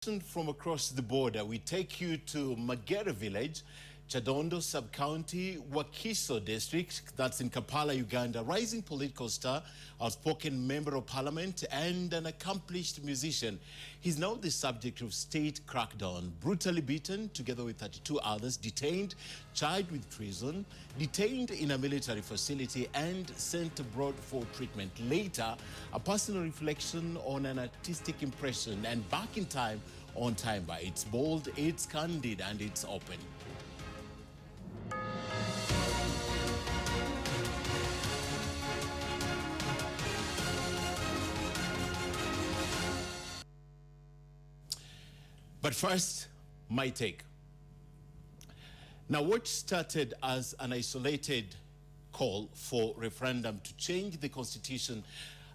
From across the border, we take you to Magere village, Chadondo sub-county, Wakiso district, that's in Kampala, Uganda. Rising political star, outspoken member of parliament, and an accomplished musician. He's now the subject of state crackdown, brutally beaten together with 32 others, detained, charged with treason, detained in a military facility, and sent abroad for treatment. Later, a personal reflection on an artistic impression, and back in time on Timebar. It's bold, it's candid, and it's open. But first, my take. Now, what started as an isolated call for referendum to change the constitution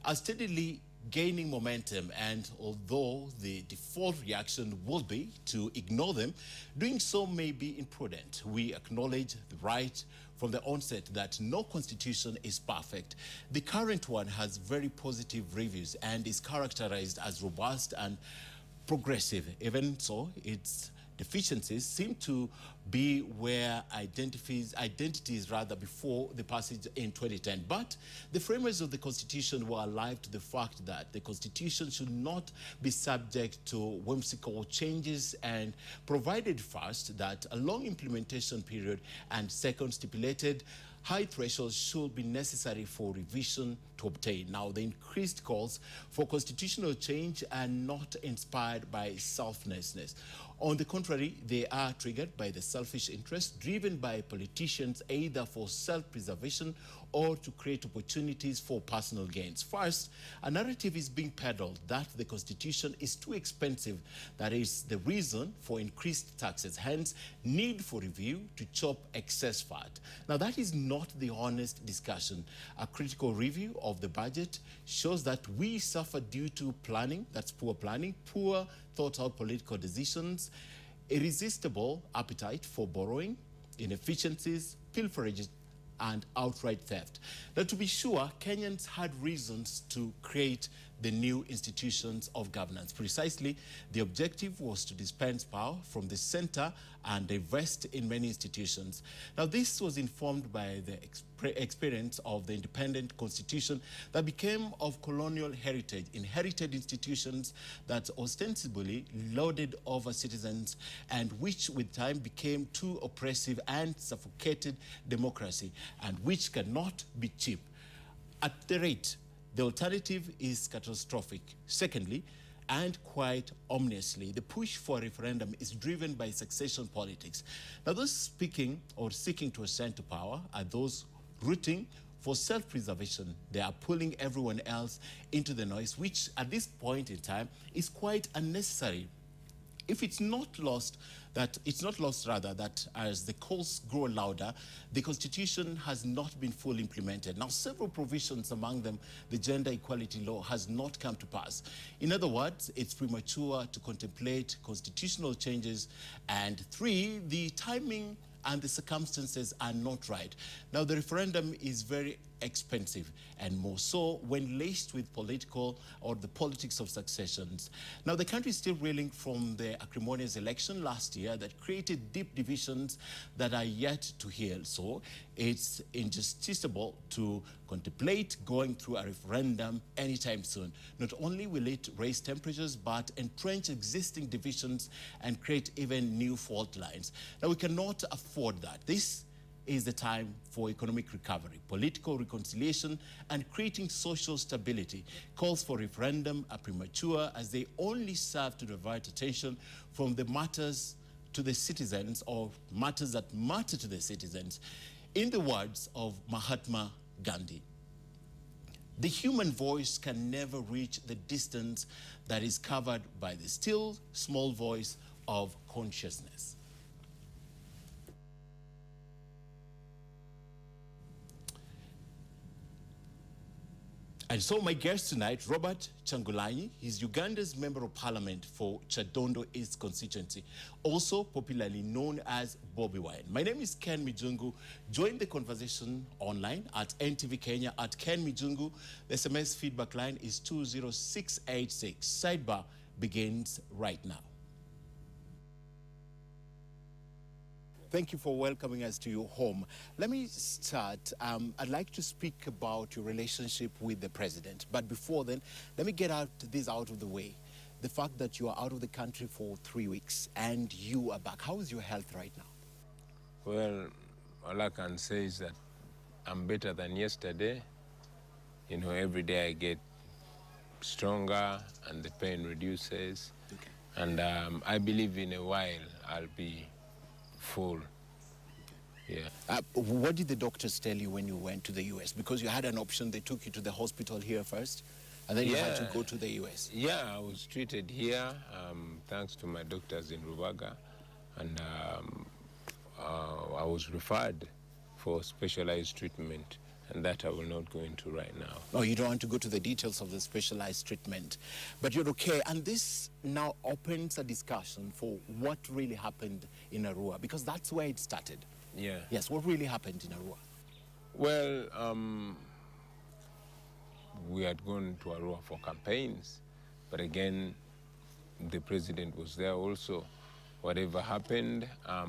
are steadily gaining momentum, and although the default reaction will be to ignore them, doing so may be imprudent. We acknowledge the right from the onset that no constitution is perfect. The current one has very positive reviews and is characterized as robust and progressive. Even so, its deficiencies seem to be where identities rather before the passage in 2010. But the framers of the Constitution were alive to the fact that the Constitution should not be subject to whimsical changes, and provided first that a long implementation period and second stipulated high thresholds should be necessary for revision to obtain. Now, the increased calls for constitutional change are not inspired by selflessness. On the contrary, they are triggered by the selfish interest driven by politicians, either for self-preservation or to create opportunities for personal gains. First, a narrative is being peddled that the Constitution is too expensive. That is the reason for increased taxes, hence need for review to chop excess fat. Now, that is not the honest discussion. A critical review of the budget shows that we suffer due to planning, that's poor planning, poor thought-out political decisions, irresistible appetite for borrowing, inefficiencies, pilferages, and outright theft. Now, to be sure, Kenyans had reasons to create the new institutions of governance. Precisely, the objective was to dispense power from the center and invest in many institutions. Now, this was informed by the experience of the independent constitution that became of colonial heritage, inherited institutions that ostensibly lorded over citizens and which with time became too oppressive and suffocated democracy, and which cannot be cheap. At the rate, the alternative is catastrophic. Secondly, and quite ominously, the push for a referendum is driven by succession politics. Now, those speaking or seeking to ascend to power are those rooting for self-preservation. They are pulling everyone else into the noise, which at this point in time is quite unnecessary. If it's not lost that as the calls grow louder, the Constitution has not been fully implemented. Now, several provisions, among them the gender equality law, has not come to pass. In other words, it's premature to contemplate constitutional changes. And three, the timing and the circumstances are not right. Now, the referendum is very expensive, and more so when laced with the politics of successions. Now, the country is still reeling from the acrimonious election last year that created deep divisions that are yet to heal. So it's injusticiable to contemplate going through a referendum anytime soon. Not only will it raise temperatures, but entrench existing divisions and create even new fault lines. Now, we cannot afford that. This is the time for economic recovery, political reconciliation, and creating social stability. Calls for referendum are premature, as they only serve to divert attention from the matters to the citizens, or matters that matter to the citizens. In the words of Mahatma Gandhi, the human voice can never reach the distance that is covered by the still small voice of consciousness. And so my guest tonight, Robert Kyagulanyi, he's Uganda's Member of Parliament for Chadondo East constituency, also popularly known as Bobi Wine. My name is Ken Mijungu. Join the conversation online at NTV Kenya at Ken Mijungu. The SMS feedback line is 20686. Sidebar begins right now. Thank you for welcoming us to your home. Let me start. I'd like to speak about your relationship with the president. But before then, let me get this out of the way. The fact that you are out of the country for 3 weeks and you are back. How is your health right now? Well, all I can say is that I'm better than yesterday. You know, every day I get stronger and the pain reduces. Okay. And I believe in a while I'll be full. Okay. Yeah. What did the doctors tell you when you went to the US? Because you had an option, they took you to the hospital here first, and then you had to go to the US. Yeah, I was treated here, thanks to my doctors in Rubaga, and I was referred for specialized treatment, and that I will not go into right now. Oh, you don't want to go to the details of the specialized treatment, but you're okay. And this now opens a discussion for what really happened in Arua, because that's where it started. Yeah. Yes, what really happened in Arua? Well, we had gone to Arua for campaigns, but again, the president was there also. Whatever happened,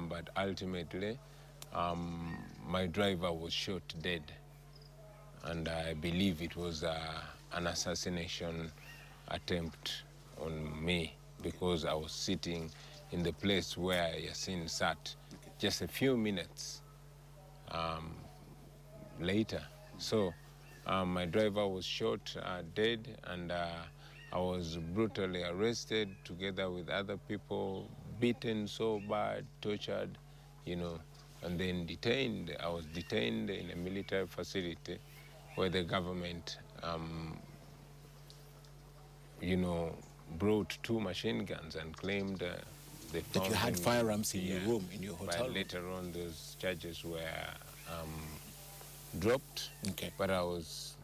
but ultimately, my driver was shot dead. And I believe it was an assassination attempt on me because I was sitting in the place where Yasin sat just a few minutes later. So my driver was shot dead, and I was brutally arrested together with other people, beaten so bad, tortured, you know, and then detained. I was detained in a military facility where the government, you know, brought 2 machine guns and claimed they found that you had firearms in your room, in your hotel but room. Later on, those charges were dropped. Okay. But I was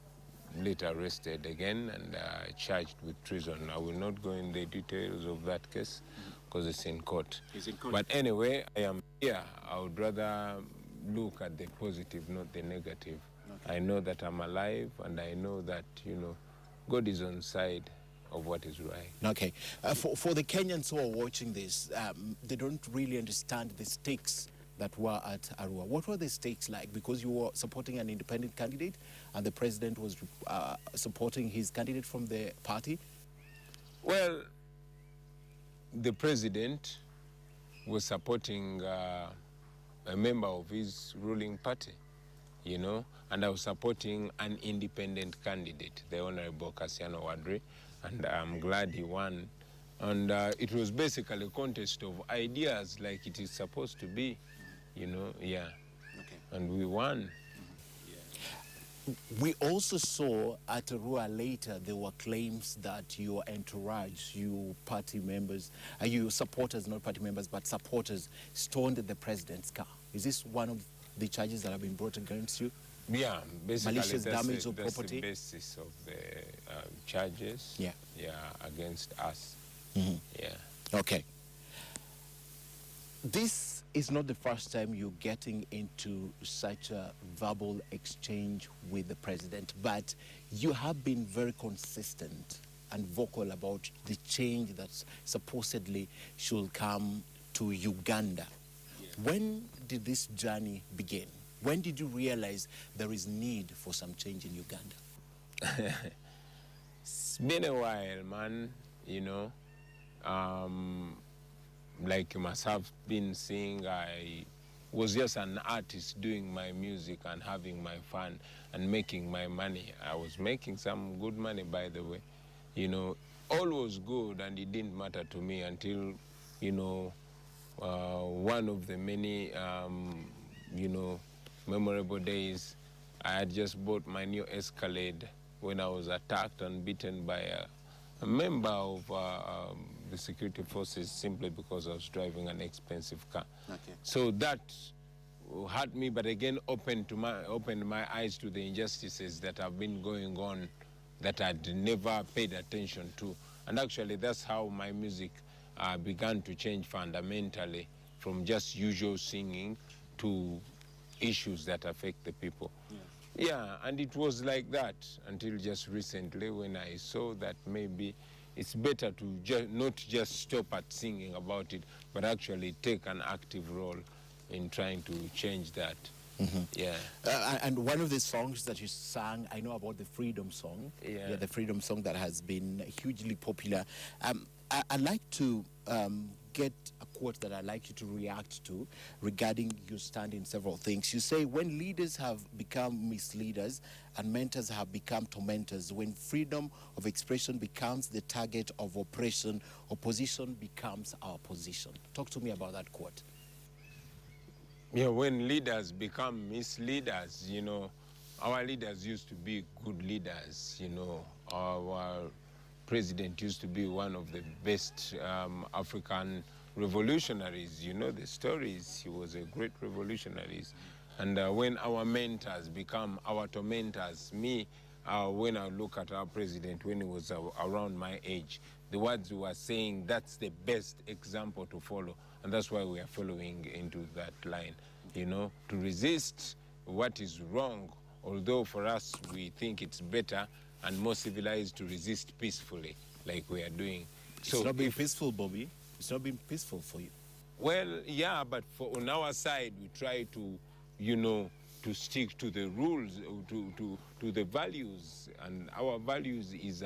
later arrested again and charged with treason. I will not go in the details of that case because it's in court. It's in court. But anyway, I am here. I would rather look at the positive, not the negative. Okay. I know that I'm alive, and I know that, you know, God is on side of what is right. Okay. For the Kenyans who are watching this, they don't really understand the stakes that were at Arua. What were the stakes like? Because you were supporting an independent candidate, and the president was supporting his candidate from the party? Well, the president was supporting a member of his ruling party, you know, and I was supporting an independent candidate, the Honorable Cassiano Wadri, and I'm glad he won. And it was basically a contest of ideas like it is supposed to be, you know, yeah. Okay. And we won. We also saw at Arua later, there were claims that your entourage, you party members, you supporters, not party members, but supporters, stoned the president's car. Is this one of the charges that have been brought against you? Yeah, basically malicious damage of property? That's the basis of the charges. Yeah. Yeah, against us. Mm-hmm. Yeah. Okay. This is not the first time you're getting into such a verbal exchange with the president, but you have been very consistent and vocal about the change that supposedly should come to Uganda. Yeah. When did this journey begin? When did you realize there is need for some change in Uganda? It's been a while, man, you know. Like you must have been seeing, I was just an artist doing my music and having my fun and making my money. I was making some good money, by the way. You know, all was good, and it didn't matter to me until, you know, one of the many, you know, memorable days, I had just bought my new Escalade when I was attacked and beaten by a member of the security forces simply because I was driving an expensive car. Okay. So that hurt me, but again opened my eyes to the injustices that have been going on that I'd never paid attention to. And actually that's how my music began to change fundamentally from just usual singing to issues that affect the people. Yeah. Yeah, and it was like that until just recently when I saw that maybe it's better to not just stop at singing about it, but actually take an active role in trying to change that. Yeah. And one of the songs that you sang, I know about the Freedom song. Yeah. The Freedom song that has been hugely popular. I'd like to get a quote that I'd like you to react to regarding your stand in several things. You say, when leaders have become misleaders and mentors have become tormentors, when freedom of expression becomes the target of oppression, opposition becomes our position. Talk to me about that quote. Yeah, when leaders become misleaders, you know, our leaders used to be good leaders, you know. Our president used to be one of the best African revolutionaries. You know the stories. He was a great revolutionary. And when our mentors become our tormentors, when I look at our president when he was around my age, the words we were saying, that's the best example to follow. And that's why we are following into that line, you know, to resist what is wrong, although for us we think it's better and more civilized to resist peacefully, like we are doing. It's not been peaceful, Bobby. It's not been peaceful for you. Well, yeah, but on our side, we try to, you know, to stick to the rules, to the values. And our values is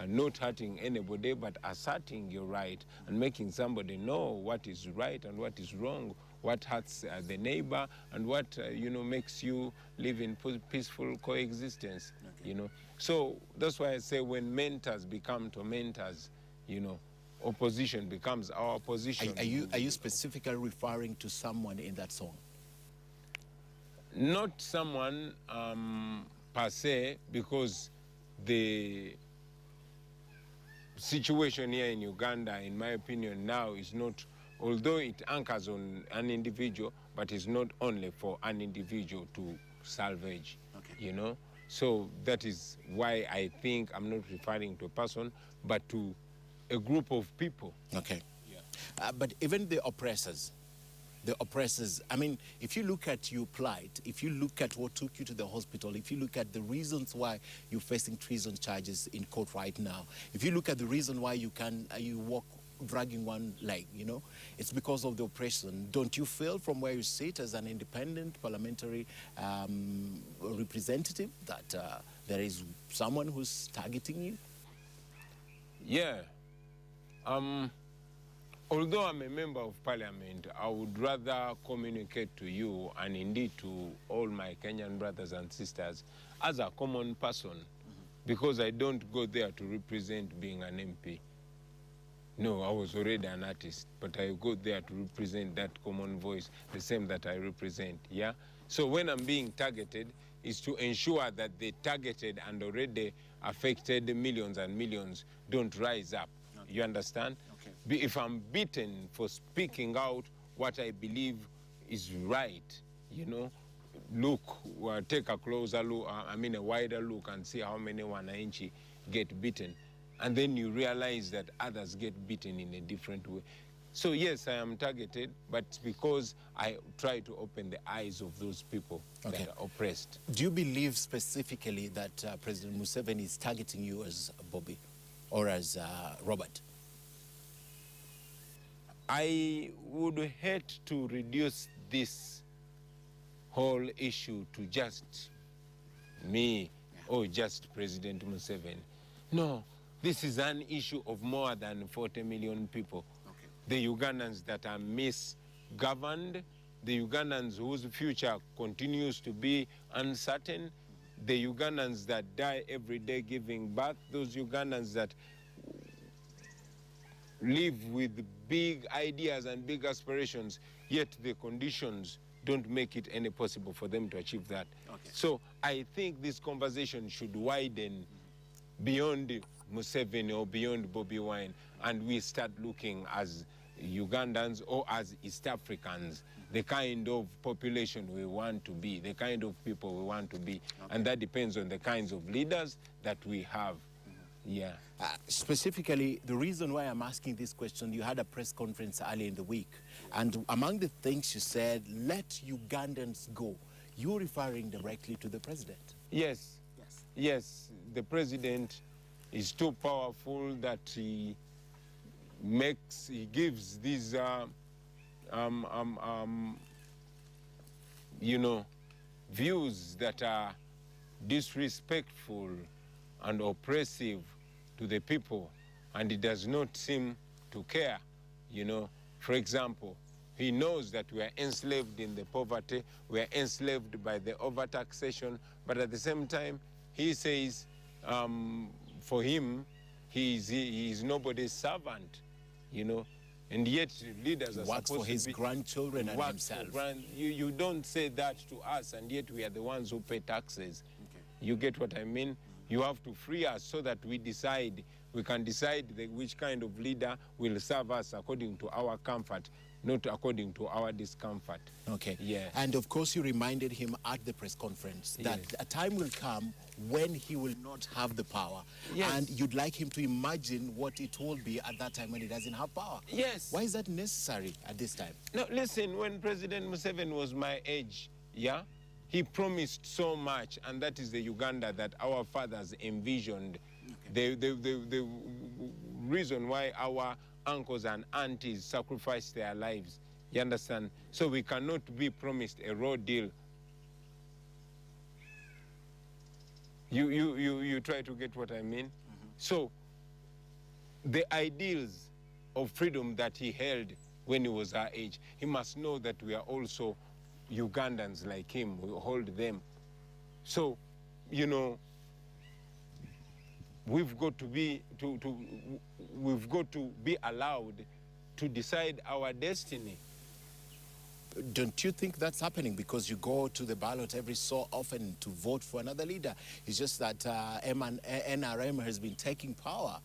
not hurting anybody, but asserting your right and making somebody know what is right and what is wrong, what hurts the neighbor, and what, you know, makes you live in peaceful coexistence, you know. So that's why I say when mentors become tormentors, you know, opposition becomes our opposition. Are you specifically referring to someone in that song? Not someone per se, because the situation here in Uganda, in my opinion, now is not, although it anchors on an individual, but it's not only for an individual to salvage, you know? So that is why I think I'm not referring to a person, but to a group of people. Okay. Yeah. But even the oppressors, I mean, if you look at your plight, if you look at what took you to the hospital, if you look at the reasons why you're facing treason charges in court right now, if you look at the reason why you walk dragging one leg, you know, it's because of the oppression. Don't you feel from where you sit as an independent parliamentary representative that there is someone who's targeting you? Yeah. Although I'm a member of parliament, I would rather communicate to you and indeed to all my Kenyan brothers and sisters as a common person, because I don't go there to represent being an MP. No, I was already an artist, but I go there to represent that common voice, the same that I represent, yeah? So when I'm being targeted, is to ensure that the targeted and already affected millions and millions don't rise up. Okay. You understand? Okay. If I'm beaten for speaking out what I believe is right, you know, look, take a closer look, a wider look and see how many wananchi get beaten. And then you realize that others get beaten in a different way. So yes, I am targeted, but because I try to open the eyes of those people that are oppressed. Do you believe specifically that President Museveni is targeting you as Bobby or as Robert? I would hate to reduce this whole issue to just me or just President Museveni. No, this is an issue of more than 40 million people. Okay. The Ugandans that are misgoverned, the Ugandans whose future continues to be uncertain, the Ugandans that die every day giving birth, those Ugandans that live with big ideas and big aspirations, yet the conditions don't make it any possible for them to achieve that. Okay. So I think this conversation should widen beyond Museveni or beyond Bobi Wine, and we start looking as Ugandans or as East Africans, the kind of population we want to be, the kind of people we want to be. Okay. And that depends on the kinds of leaders that we have. Yeah. Specifically, the reason why I'm asking this question, you had a press conference earlier in the week, and among the things you said, let Ugandans go. You're referring directly to the president. Yes. Yes. Yes. The president is too powerful that he gives these you know, views that are disrespectful and oppressive to the people, and he does not seem to care, you know. For example, he knows that we are enslaved in the poverty, we are enslaved by the overtaxation, but at the same time, he says for him, he is nobody's servant, you know. And yet leaders are Works supposed for his to be grandchildren and himself. You don't say that to us, and yet we are the ones who pay taxes. Okay. You get what I mean? You have to free us so that we decide. We can decide which kind of leader will serve us according to our comfort, not according to our discomfort. Okay. Yeah. And of course, you reminded him at the press conference that Yes. a time will come when he will not have the power. Yes. And you'd like him to imagine what it will be at that time when he doesn't have power. Yes. Why is that necessary at this time? No, listen, when President Museveni was my age, yeah, he promised so much, and that is the Uganda that our fathers envisioned. Okay. The reason why our uncles and aunties sacrificed their lives, you understand? So we cannot be promised a raw deal. You try to get what I mean? Mm-hmm. So the ideals of freedom that he held when he was our age, he must know that we are also Ugandans like him. We hold them. So, you know, we've got to be allowed to decide our destiny. Don't you think that's happening? Because you go to the ballot every so often to vote for another leader. It's just that NRM has been taking power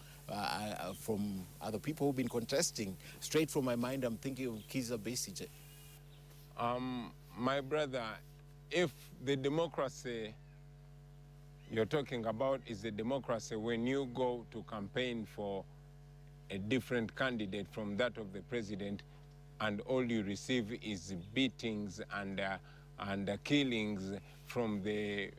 from other people who've been contesting. Straight from my mind, I'm thinking of Kizza Besigye. My brother, if the democracy you're talking about is the democracy when you go to campaign for a different candidate from that of the president, and all you receive is beatings and killings from the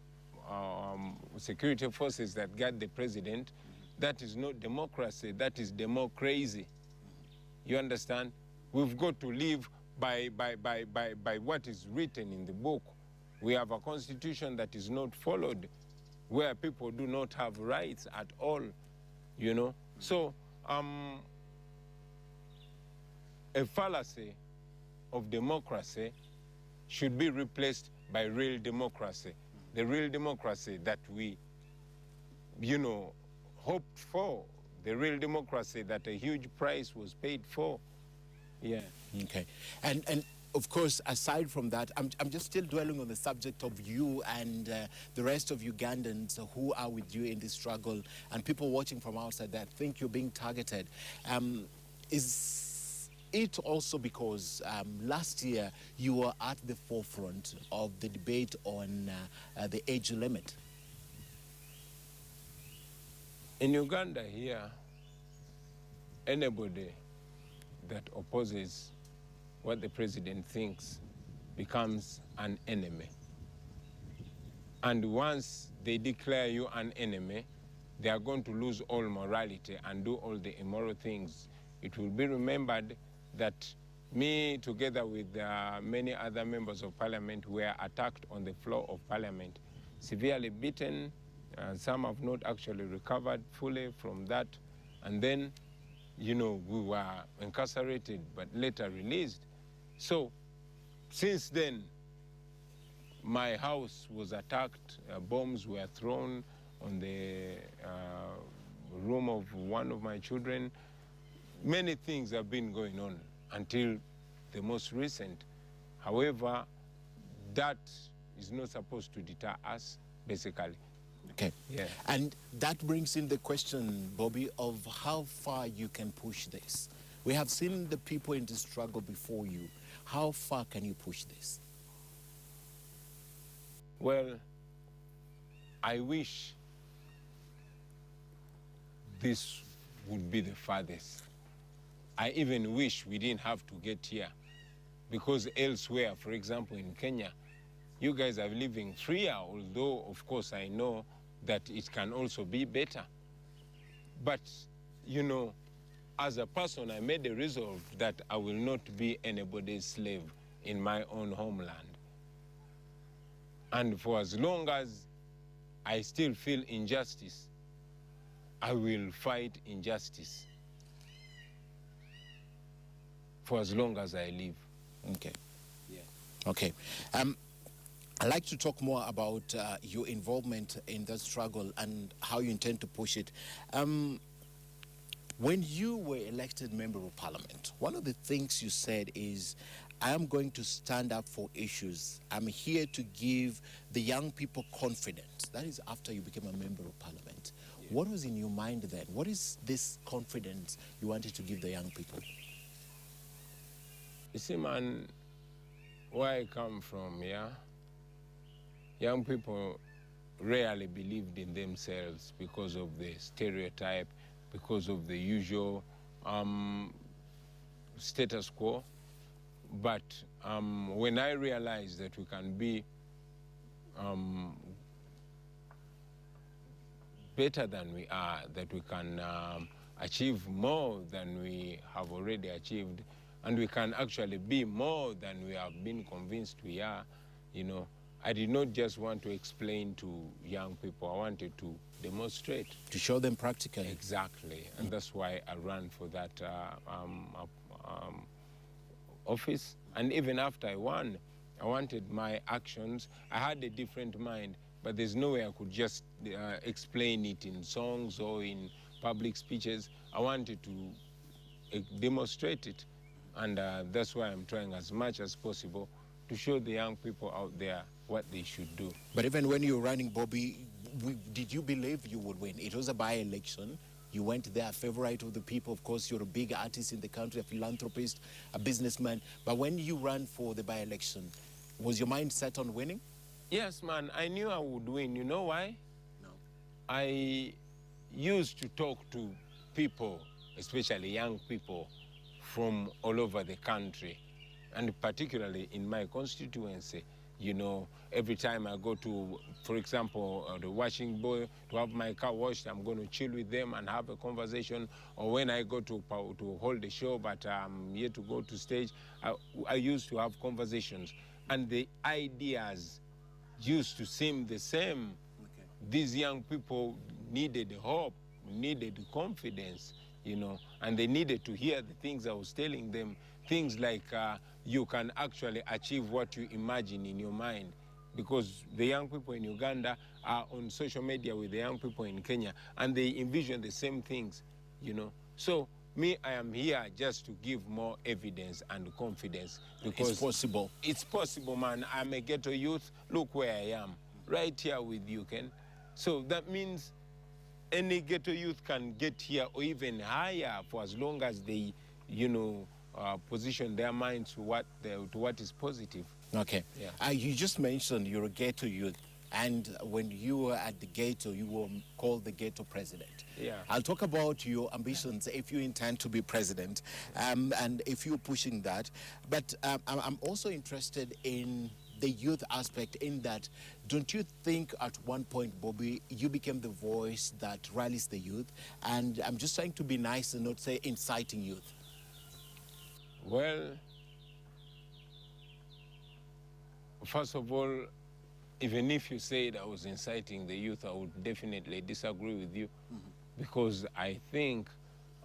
security forces that guard the president, that is not democracy, that is democracy. You understand? We've got to live by what is written in the book. We have a constitution that is not followed, where people do not have rights at all, you know? So, a fallacy of democracy should be replaced by real democracy. The real democracy that we, you know, hoped for. The real democracy that a huge price was paid for. Yeah. Okay. And of course, aside from that, I'm just still dwelling on the subject of you and the rest of Ugandans who are with you in this struggle, and people watching from outside that think you're being targeted. Is it also because last year you were at the forefront of the debate on the age limit? In Uganda here, anybody that opposes what the president thinks becomes an enemy. And once they declare you an enemy, they are going to lose all morality and do all the immoral things. It will be remembered that me, together with many other members of parliament, were attacked on the floor of parliament, severely beaten. Some have not actually recovered fully from that. And then, you know, we were incarcerated, but later released. So, since then, my house was attacked, bombs were thrown on the room of one of my children. Many things have been going on until the most recent. However, that is not supposed to deter us, basically. Okay. Yeah. And that brings in the question, Bobi, of how far you can push this. We have seen the people in the struggle before you. How far can you push this? Well, I wish this would be the farthest. I even wish we didn't have to get here, because elsewhere, for example, in Kenya, you guys are living freer, although, of course, I know that it can also be better. But, you know, as a person, I made a resolve that I will not be anybody's slave in my own homeland. And for as long as I still feel injustice, I will fight injustice for as long as I live. Okay. Yeah. Okay. I'd like to talk more about your involvement in that struggle and how you intend to push it. When you were elected member of parliament, one of the things you said is, I am going to stand up for issues. I'm here to give the young people confidence. That is after you became a member of parliament. Yeah. What was in your mind then? What is this confidence you wanted to give the young people? You see, man, where I come from, yeah, young people rarely believed in themselves because of the stereotype, because of the usual status quo. But when I realized that we can be better than we are, that we can achieve more than we have already achieved, and we can actually be more than we have been convinced we are, you know, I did not just want to explain to young people, I wanted to demonstrate. To show them practically. Exactly, and that's why I ran for that office. And even after I won, I wanted my actions, I had a different mind, but there's no way I could just explain it in songs or in public speeches. I wanted to demonstrate it, and that's why I'm trying as much as possible to show the young people out there what they should do. But even when you were running, Bobi, did you believe you would win? It was a by-election. You went there, a favorite of the people. Of course, you're a big artist in the country, a philanthropist, a businessman. But when you ran for the by-election, was your mind set on winning? Yes, man, I knew I would win. You know why? No. I used to talk to people, especially young people, from all over the country, and particularly in my constituency. You know, every time I go to, for example, the washing boy to have my car washed, I'm going to chill with them and have a conversation. Or when I go to hold a show, but I'm yet to go to stage, I used to have conversations. And the ideas used to seem the same. Okay. These young people needed hope, needed confidence, you know, and they needed to hear the things I was telling them. Things like you can actually achieve what you imagine in your mind, because the young people in Uganda are on social media with the young people in Kenya, and they envision the same things, you know. So me, I am here just to give more evidence and confidence, because it's possible. It's possible, man. I'm a ghetto youth. Look where I am, right here with you, Ken. So that means any ghetto youth can get here or even higher, for as long as they, you know, position their minds to what is positive. Okay. Yeah. You just mentioned you're a ghetto youth, and when you were at the ghetto, you were called the ghetto president. Yeah. I'll talk about your ambitions if you intend to be president, and if you're pushing that. But I'm also interested in the youth aspect, in that, don't you think at one point, Bobi, you became the voice that rallies the youth? And I'm just trying to be nice and not say inciting youth. Well, first of all, even if you said I was inciting the youth, I would definitely disagree with you, because I think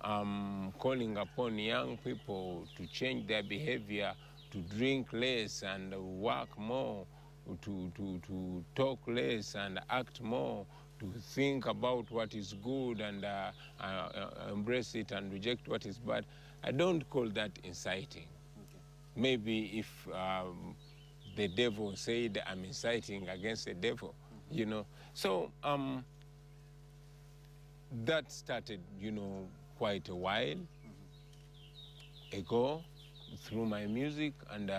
calling upon young people to change their behavior, to drink less and work more, to talk less and act more, to think about what is good and embrace it and reject what is bad, I don't call that inciting. Okay. Maybe if the devil said I'm inciting against the devil, you know. So that started, you know, quite a while ago through my music, and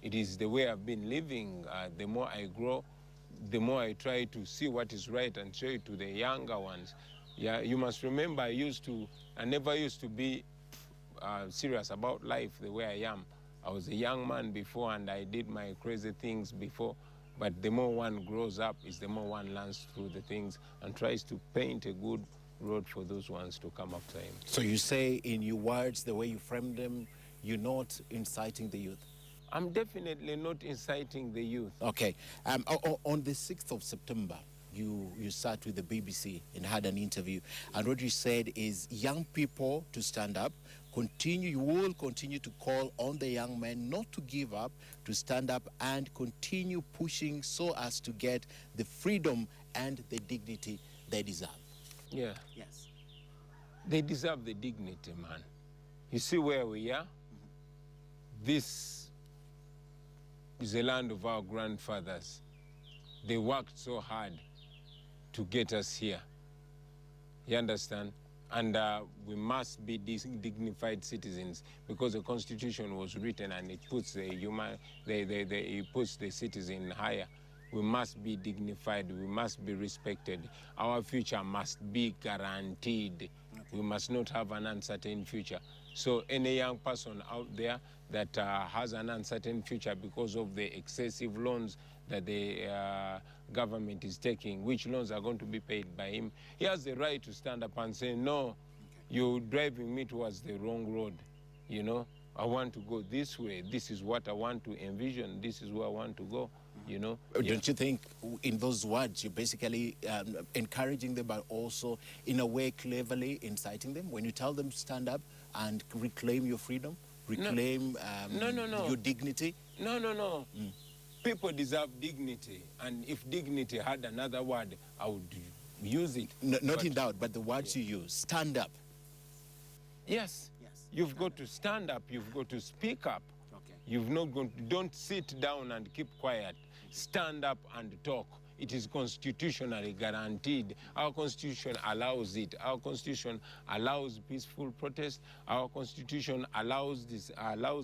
it is the way I've been living. The more I grow, the more I try to see what is right and show it to the younger ones. Yeah, you must remember, I never used to be serious about life the way I am. I was a young man before, and I did my crazy things before, but the more one grows up is the more one learns through the things and tries to paint a good road for those ones to come after him. So you say in your words, the way you frame them, you're not inciting the youth? I'm definitely not inciting the youth. Okay. On the 6th of September, you sat with the BBC and had an interview. And what you said is young people to stand up, you will continue to call on the young men not to give up, to stand up and continue pushing so as to get the freedom and the dignity they deserve. Yeah. Yes. They deserve the dignity, man. You see where we are? This is the land of our grandfathers. They worked so hard to get us here. You understand? And we must be dignified citizens because the Constitution was written and it puts it puts the citizen higher. We must be dignified. We must be respected. Our future must be guaranteed. We must not have an uncertain future. So any young person out there that has an uncertain future because of the excessive loans that the government is taking, which loans are going to be paid by him, he has the right to stand up and say, no, you're driving me towards the wrong road. You know, I want to go this way. This is what I want to envision. This is where I want to go. You know? Don't you think in those words you're basically encouraging them, but also in a way cleverly inciting them when you tell them to stand up and reclaim your freedom, reclaim your dignity? No. People deserve dignity, and if dignity had another word, I would use it. Not in doubt, but the words you use, stand up. Yes. You've got to stand up. You've got to speak up. Okay. Don't sit down and keep quiet. Stand up and talk. It is constitutionally guaranteed. Our Constitution allows it. Our Constitution allows peaceful protest. Our Constitution allows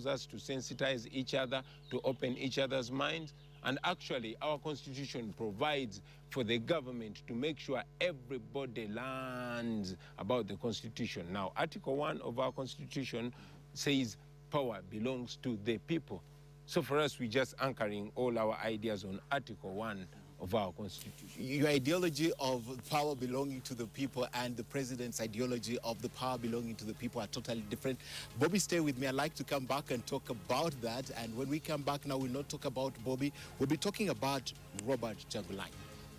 us to sensitize each other, to open each other's minds. And actually, our Constitution provides for the government to make sure everybody learns about the Constitution. Now, Article 1 of our Constitution says power belongs to the people. So for us, we're just anchoring all our ideas on Article 1 of our Constitution. Your ideology of power belonging to the people and the president's ideology of the power belonging to the people are totally different. Bobi, stay with me. I'd like to come back and talk about that. And when we come back now, we'll not talk about Bobi. We'll be talking about Robert Jagulai,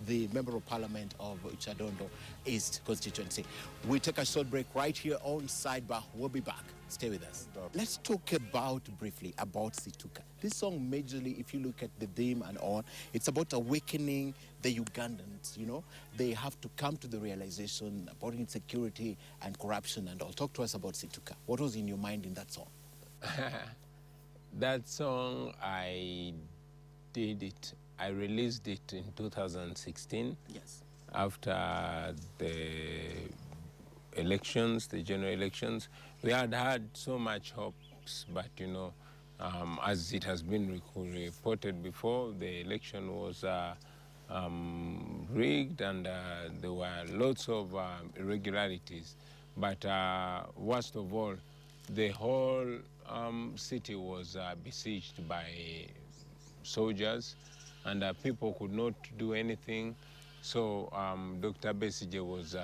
the Member of Parliament of Chadondo East constituency. We take a short break right here on Sidebar. We'll be back. Stay with us. Let's talk briefly about Situka. This song, majorly, if you look at the theme and all, it's about awakening the Ugandans, you know. They have to come to the realization about insecurity and corruption and all. Talk to us about Situka. What was in your mind in that song? That song, I released it in 2016. Yes. After the elections, the general elections. We had so much hopes, but you know, as it has been reported before, the election was rigged and there were lots of irregularities. But worst of all, the whole city was besieged by soldiers, and people could not do anything. So Dr. Besigye was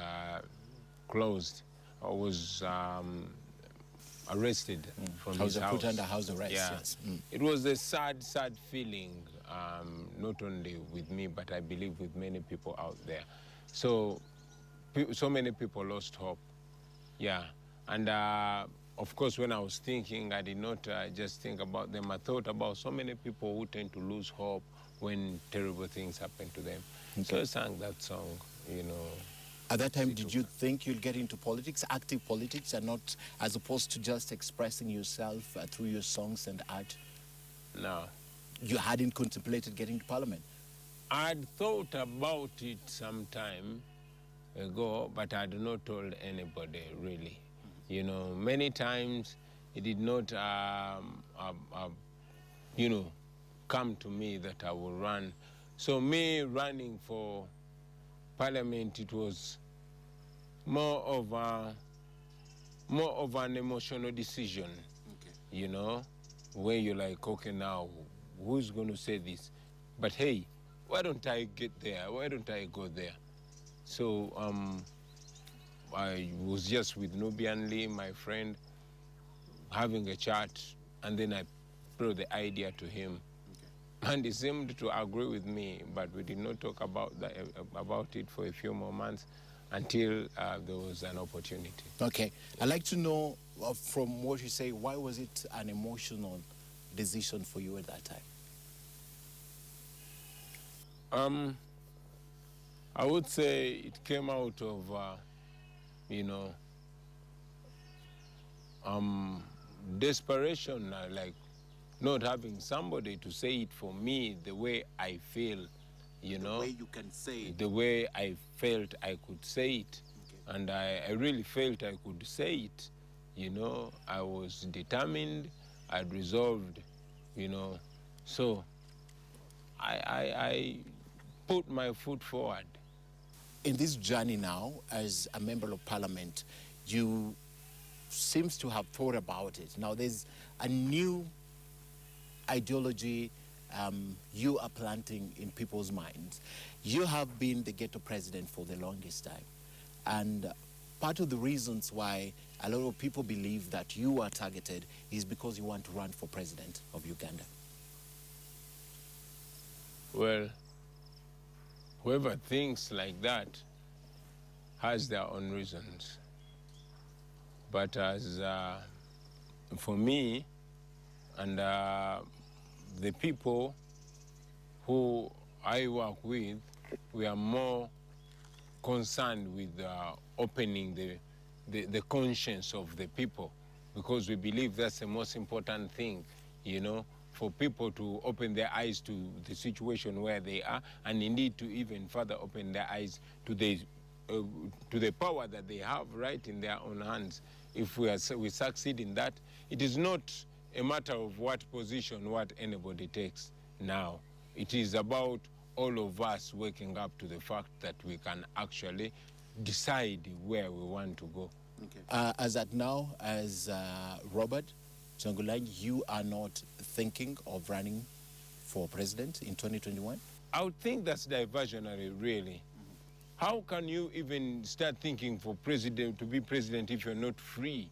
arrested from his house. Put under house arrest, yeah. Yes. It was a sad, sad feeling, not only with me, but I believe with many people out there. So many people lost hope, yeah. And of course, when I was thinking, I did not just think about them. I thought about so many people who tend to lose hope when terrible things happen to them. Okay. So I sang that song, you know. At that time, did you think you'd get into politics, active politics, and not as opposed to just expressing yourself through your songs and art? No. You hadn't contemplated getting to parliament? I'd thought about it some time ago, but I had not told anybody, really. You know, many times it did not, you know, come to me that I will run. So me running for parliament, it was more of an emotional decision, okay. You know, where you're like, okay, now who's going to say this? But hey, why don't I get there? Why don't I go there? So I was just with Nubian Lee, my friend, having a chat, and then I brought the idea to him. And he seemed to agree with me, but we did not talk about it for a few more months until there was an opportunity. Okay. I'd like to know, from what you say, why was it an emotional decision for you at that time? I would say it came out of, desperation, like not having somebody to say it for me the way I feel, The way you can say it. the way I felt I could say it. Okay. And I really felt I could say it. I was determined, I'd resolved, So I put my foot forward. In this journey now, as a member of parliament, you seems to have thought about it. Now there's a new ideology you are planting in people's minds. You have been the ghetto president for the longest time. And part of the reasons why a lot of people believe that you are targeted is because you want to run for president of Uganda. Well, whoever thinks like that has their own reasons. But as for me and the people who I work with, we are more concerned with opening the conscience of the people, because we believe that's the most important thing, for people to open their eyes to the situation where they are, and indeed to even further open their eyes to the power that they have right in their own hands. If we succeed in that, it is not a matter of what position, what anybody takes now. It is about all of us waking up to the fact that we can actually decide where we want to go. Okay. As at now, as Robert Changulanyi, you are not thinking of running for president in 2021? I would think that's diversionary, really. How can you even start thinking for president, to be president, if you're not free?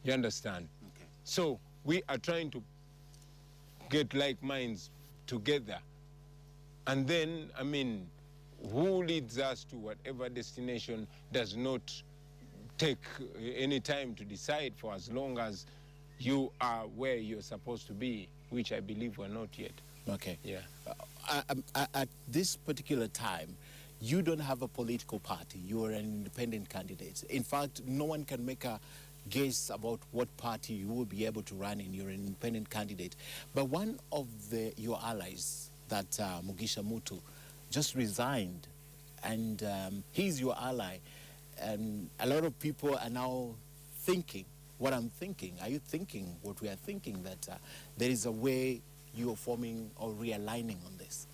You understand? Okay. So we are trying to get like minds together. And then, who leads us to whatever destination does not take any time to decide for, as long as you are where you're supposed to be, which I believe we're not yet. Okay. Yeah. At this particular time, you don't have a political party. You are an independent candidate. In fact, no one can make a guess about what party you will be able to run in. You're an independent candidate. But one of your allies, that Mugisha Mutu, just resigned, and he's your ally. And a lot of people are now thinking what I'm thinking. Are you thinking what we are thinking, that there is a way you are forming or realigning on this?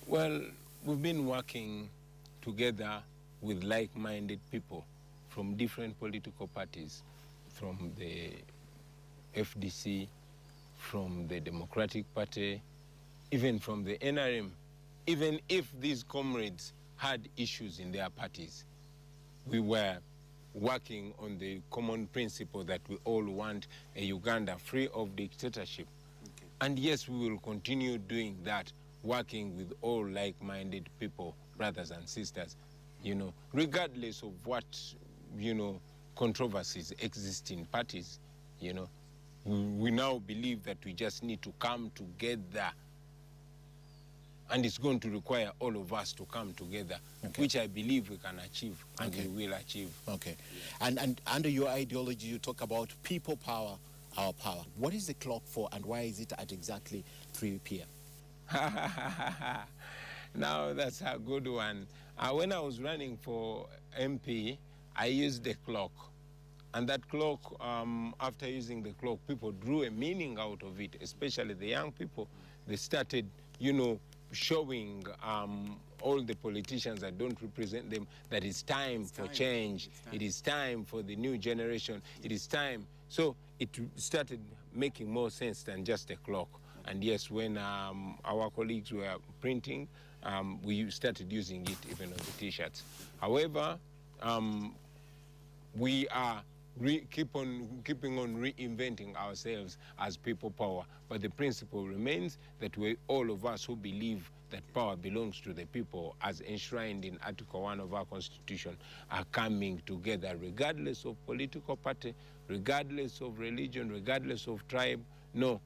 Well, we've been working together with like-minded people from different political parties, from the FDC, from the Democratic Party, even from the NRM. Even if these comrades had issues in their parties, we were working on the common principle that we all want a Uganda free of dictatorship. Okay. And yes, we will continue doing that, working with all like-minded people, brothers and sisters, regardless of what, controversies exist in parties, We now believe that we just need to come together, and it's going to require all of us to come together, okay, which I believe we can achieve, and okay, we will achieve. Okay. And under your ideology, you talk about people power, our power. What is the clock for, and why is it at exactly 3 p.m.? Now, that's a good one. When I was running for MP, I used the clock. And that clock, after using the clock, people drew a meaning out of it, especially the young people. They started, showing all the politicians that don't represent them that it's time for change. It is time for the new generation. It is time. So it started making more sense than just a clock. And yes, when our colleagues were printing, we started using it even on the T-shirts. However, we are keeping on reinventing ourselves as people power. But the principle remains that all of us who believe that power belongs to the people, as enshrined in Article 1 of our Constitution, are coming together regardless of political party, regardless of religion, regardless of tribe. No.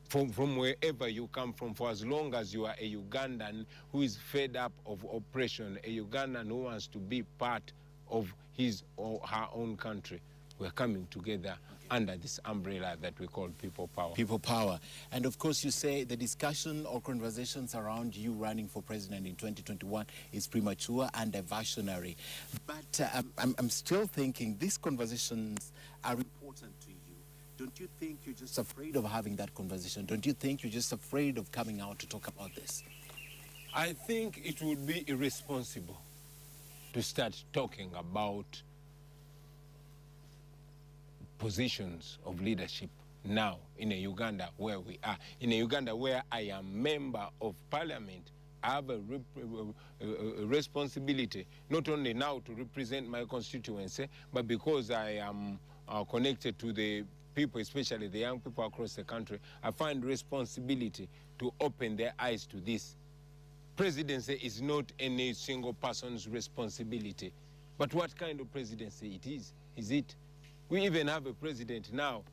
From wherever you come from, for as long as you are a Ugandan who is fed up of oppression, a Ugandan who wants to be part of his or her own country, we're coming together under this umbrella that we call people power. People power. And of course, you say the discussion or conversations around you running for president in 2021 is premature and diversionary. But I'm still thinking these conversations are important to you. Don't you think you're just afraid of having that conversation? Don't you think you're just afraid of coming out to talk about this? I think it would be irresponsible to start talking about positions of leadership now in a Uganda where we are. In a Uganda where I am member of parliament, I have a responsibility not only now to represent my constituency, but because I am connected to the people, especially the young people across the country, I find responsibility to open their eyes to this. Presidency is not any single person's responsibility. But what kind of presidency it is it? We even have a president now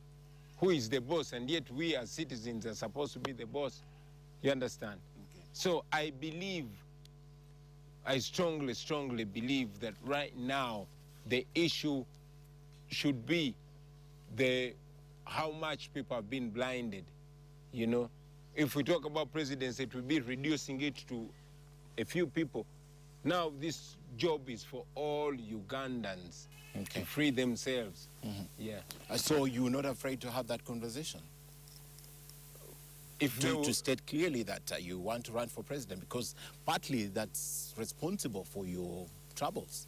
who is the boss, and yet we as citizens are supposed to be the boss. You understand? Okay. So I strongly, strongly believe that right now the issue should be how much people have been blinded, you know. If we talk about presidency, it will be reducing it to a few people. Now this job is for all Ugandans to free themselves. Yeah. So you're not afraid to have that conversation? To state clearly that you want to run for president, because partly that's responsible for your troubles.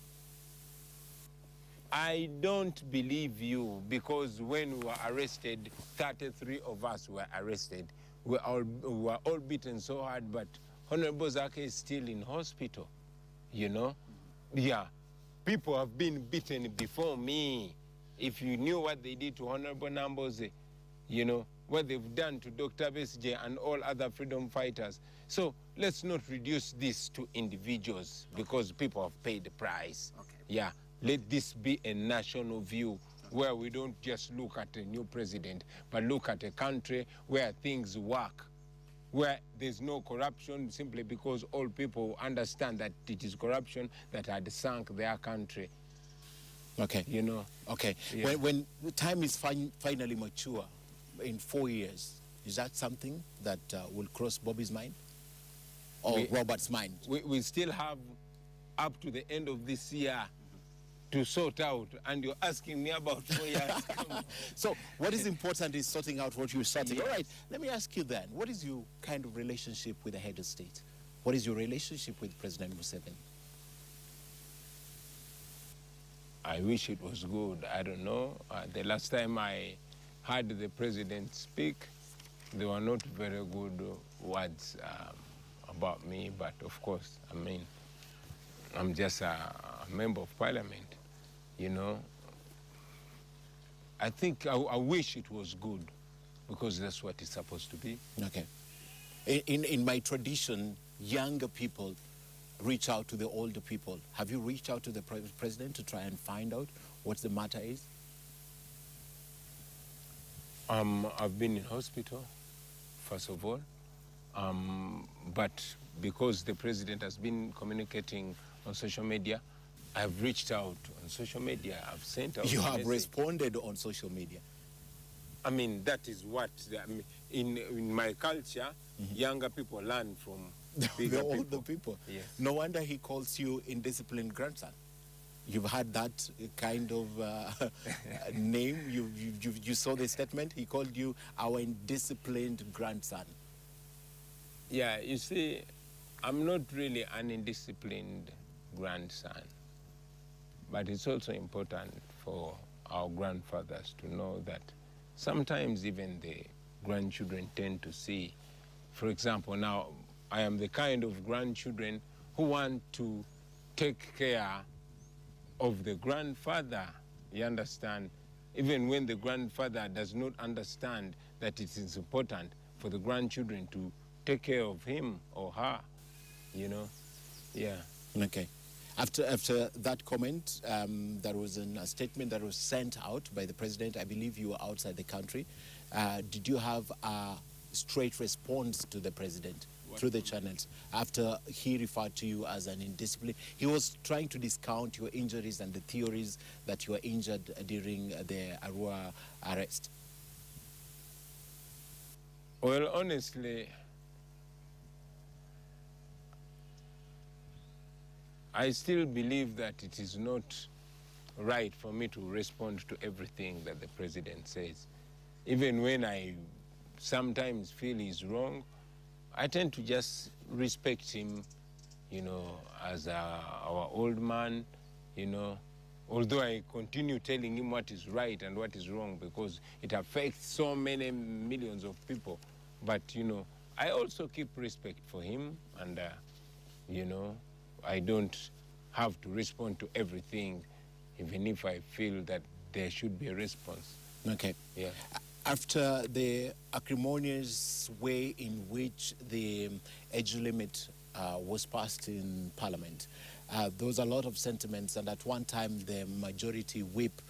I don't believe you, because when we were arrested, 33 of us were arrested. We were all beaten so hard, but Honorable Zake is still in hospital, you know? Yeah, people have been beaten before me. If you knew what they did to Honorable Namboze, you know, what they've done to Dr. Besigye and all other freedom fighters. So let's not reduce this to individuals, because people have paid the price. Okay. Yeah. Let this be a national view where we don't just look at a new president, but look at a country where things work, where there's no corruption, simply because all people understand that it is corruption that had sunk their country. Okay. You know? Okay. Yeah. When the time is finally mature, in 4 years, is that something that will cross Bobi's mind? Or Robert's mind? We still have up to the end of this year to sort out, and you're asking me about 4 years. So what is important is sorting out what you're starting. Yes. All right, let me ask you then, what is your kind of relationship with the head of state? What is your relationship with President Museveni? I wish it was good. I don't know. The last time I heard the president speak, there were not very good words about me, but of course, I mean, I'm just a member of parliament, you know. I think I wish it was good, because that's what it's supposed to be. Okay. In my tradition, younger people reach out to the older people. Have you reached out to the president to try and find out what the matter is? I've been in hospital, first of all, but because the president has been communicating on social media, I've reached out on social media. I've sent out. You have responded on social media. I mean, that is what in my culture, younger people learn from bigger the older people. Yes. No wonder he calls you indisciplined grandson. You've had that kind of name. You saw the statement. He called you our indisciplined grandson. Yeah, you see, I'm not really an indisciplined grandson, but it's also important for our grandfathers to know that sometimes even the grandchildren tend to see. For example, now I am the kind of grandchildren who want to take care of the grandfather, You understand? Even when the grandfather does not understand that it is important for the grandchildren to take care of him or her, you know? Yeah. Okay. After that comment, there was a statement that was sent out by the president. I believe you were outside the country. Did you have a straight response to the president through the channels after he referred to you as an indisciplined? He was trying to discount your injuries and the theories that you were injured during the Arua arrest. Well, honestly, I still believe that it is not right for me to respond to everything that the president says. Even when I sometimes feel he's wrong, I tend to just respect him, you know, as our old man, you know, although I continue telling him what is right and what is wrong because it affects so many millions of people. But, you know, I also keep respect for him and, you know, I don't have to respond to everything, even if I feel that there should be a response. Okay. Yeah. After the acrimonious way in which the age limit was passed in Parliament, there was a lot of sentiments, and at one time the majority whip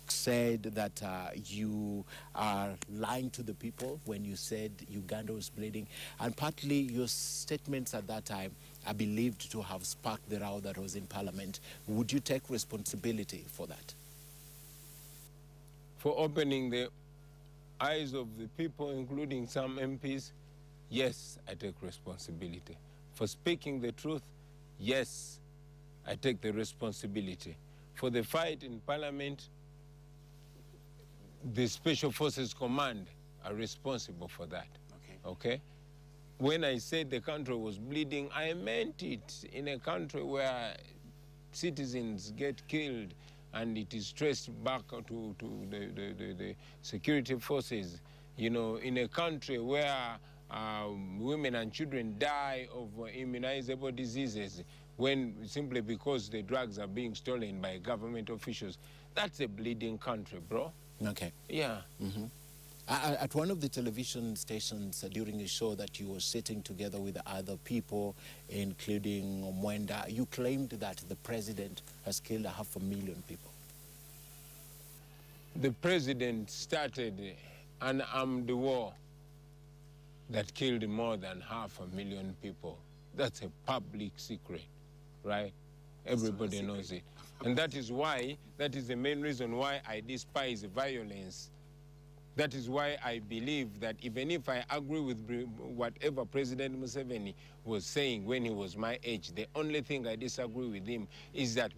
said that you are lying to the people when you said Uganda was bleeding, and partly your statements at that time are believed to have sparked the row that was in Parliament. Would you take responsibility for that? For opening the eyes of the people, including some MPs, yes, I take responsibility. For speaking the truth, yes, I take the responsibility. For the fight in Parliament, the Special Forces Command are responsible for that. Okay? When I said the country was bleeding, I meant it. In a country where citizens get killed and it is traced back to the security forces, you know, in a country where women and children die of immunizable diseases simply because the drugs are being stolen by government officials. That's a bleeding country, bro. Okay. Yeah. Mm-hmm. At one of the television stations during a show that you were sitting together with other people, including Mwenda, you claimed that the president has killed 500,000 people. The president started an armed war that killed more than 500,000 people. That's a public secret, right? Everybody knows it. And that is the main reason why I despise violence. That is why I believe that even if I agree with whatever President Museveni was saying when he was my age, the only thing I disagree with him is that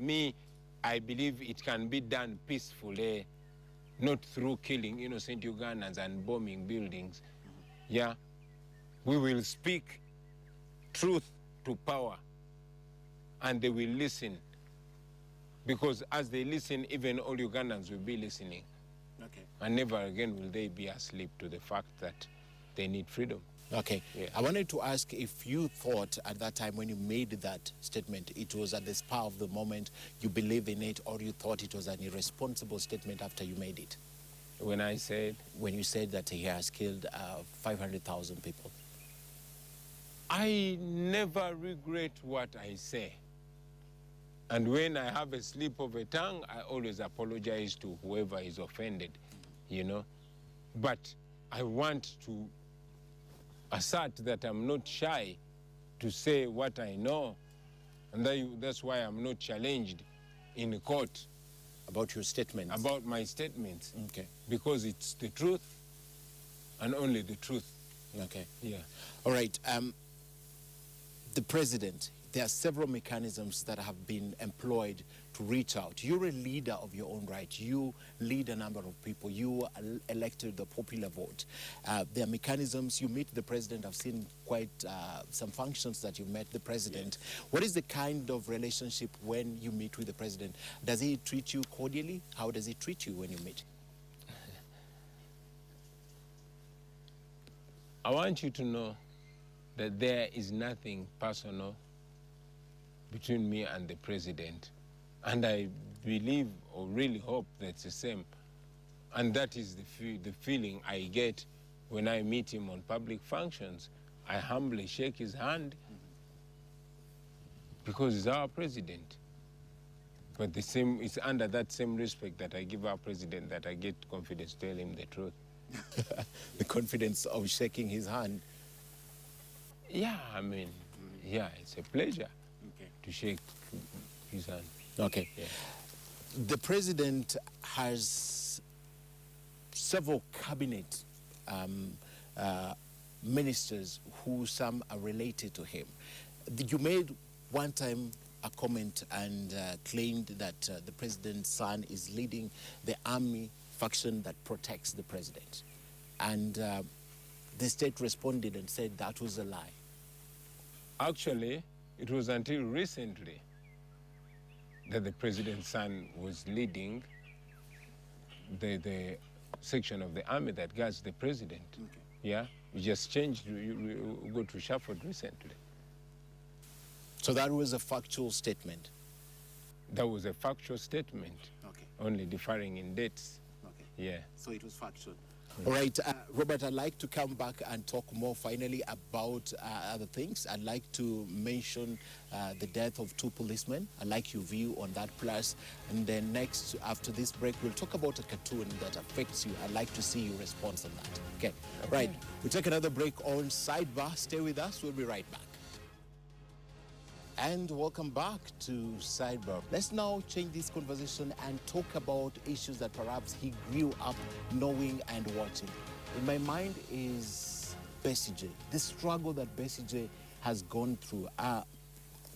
I believe it can be done peacefully, not through killing innocent Ugandans and bombing buildings. Yeah? We will speak truth to power, and they will listen. Because as they listen, even all Ugandans will be listening. Okay. And never again will they be asleep to the fact that they need freedom. Okay. Yeah. I wanted to ask if you thought at that time when you made that statement, it was at the spur of the moment, you believe in it, or you thought it was an irresponsible statement after you made it? When I said? When you said that he has killed 500,000 people. I never regret what I say. And when I have a slip of a tongue, I always apologize to whoever is offended, you know. But I want to assert that I'm not shy to say what I know. And that's why I'm not challenged in court. About your statements? About my statements. Okay. Because it's the truth and only the truth. Okay. Yeah. All right. The president, there are several mechanisms that have been employed to reach out. You're a leader of your own right. You lead a number of people. You elected the popular vote. There are mechanisms. You meet the president. I've seen quite some functions that you met the president. Yes. What is the kind of relationship when you meet with the president? Does he treat you cordially? How does he treat you when you meet? I want you to know that there is nothing personal between me and the president. And I believe or really hope that's the same. And that is the feeling I get when I meet him on public functions. I humbly shake his hand because he's our president. But it's under that same respect that I give our president that I get confidence to tell him the truth. The confidence of shaking his hand. Yeah, I mean, yeah, it's a pleasure to shake his hand. Okay. Yeah. The president has several cabinet ministers who some are related to him. You made one time a comment and claimed that the president's son is leading the army faction that protects the president. And the state responded and said that was a lie. Actually, it was until recently that the president's son was leading the section of the army that guards the president. Okay. Yeah, we just changed, we go to Shafford recently. So that was a factual statement? That was a factual statement, only differing in dates. Okay. Yeah. So it was factual. All right, Robert, I'd like to come back and talk more finally about other things. I'd like to mention the death of 2 policemen. I'd like your view on that plus. And then next, after this break, we'll talk about a cartoon that affects you. I'd like to see your response on that. Okay. Right, we'll take another break on Sidebar. Stay with us. We'll be right back. And welcome back to Sidebar. Let's now change this conversation and talk about issues that perhaps he grew up knowing and watching. In my mind is Besigye, the struggle that Besigye has gone through.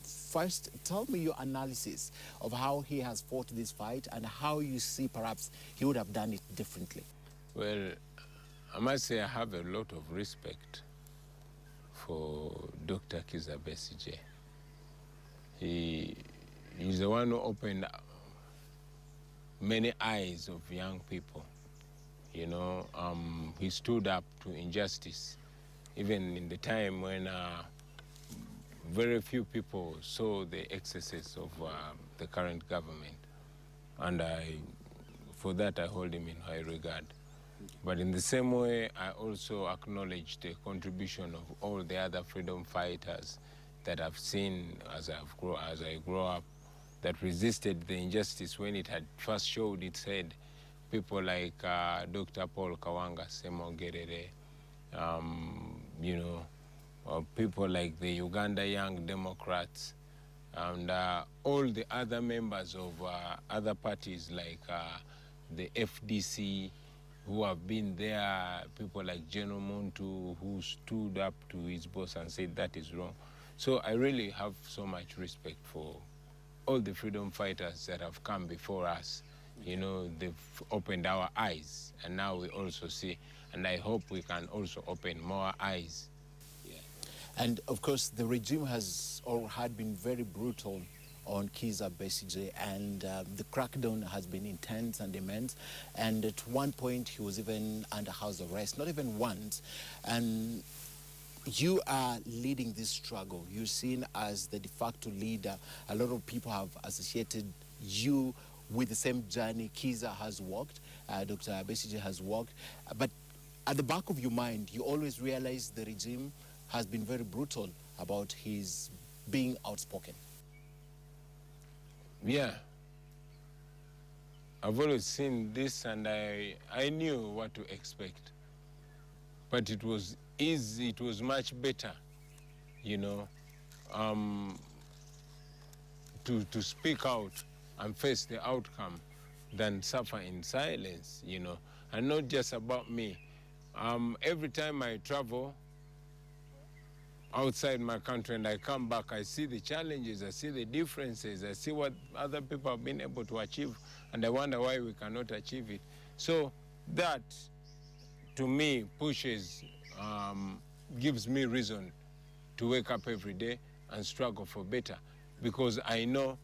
First, tell me your analysis of how he has fought this fight and how you see perhaps he would have done it differently. Well, I must say I have a lot of respect for Dr. Kizza Besigye. He's the one who opened many eyes of young people. You know, he stood up to injustice, even in the time when very few people saw the excesses of the current government. And for that, I hold him in high regard. But in the same way, I also acknowledge the contribution of all the other freedom fighters that I've seen as I grow up, that resisted the injustice when it had first showed its head. People like Dr. Paul Kawanga Semogerere, you know, people like the Uganda Young Democrats, and all the other members of other parties like the FDC, who have been there, people like General Muntu, who stood up to his boss and said that is wrong. So I really have so much respect for all the freedom fighters that have come before us. You know, they've opened our eyes, and now we also see, and I hope we can also open more eyes. Yeah. And of course, the regime has or had been very brutal on Kizza Besigye, and the crackdown has been intense and immense. And at one point, he was even under house arrest, not even once. And you are leading this struggle. You're seen as the de facto leader. A lot of people have associated you with the same journey Kizza has walked, Dr. Besigye has walked. But at the back of your mind, you always realize the regime has been very brutal about his being outspoken. Yeah. I've always seen this, and I knew what to expect. But it was easy, it was much better, you know, to speak out and face the outcome than suffer in silence, you know. And not just about me. Every time I travel outside my country and I come back, I see the challenges, I see the differences, I see what other people have been able to achieve, and I wonder why we cannot achieve it. So that, to me, pushes, gives me reason to wake up every day and struggle for better, because I know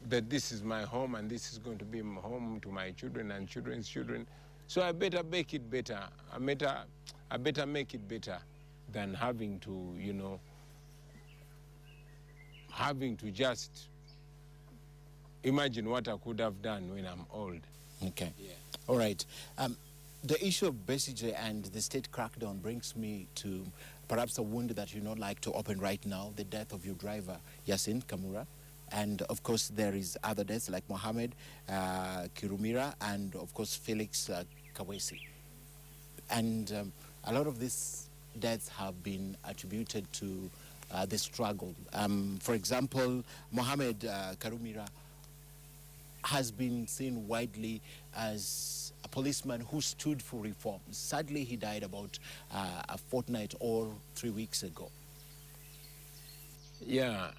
that this is my home and this is going to be my home to my children and children's children. So I better make it better. I better make it better than having to, you know, having to just imagine what I could have done when I'm old. Okay. Yeah. All right. The issue of Besige and the state crackdown brings me to perhaps a wound that you not like to open right now, the death of your driver, Yasin Kamura. And of course, there is other deaths like Mohammed Kirumira and of course, Felix Kawesi. And a lot of these deaths have been attributed to the struggle. For example, Mohammed Karumira has been seen widely as a policeman who stood for reform. Sadly, he died about a fortnight or 3 weeks ago. Yeah,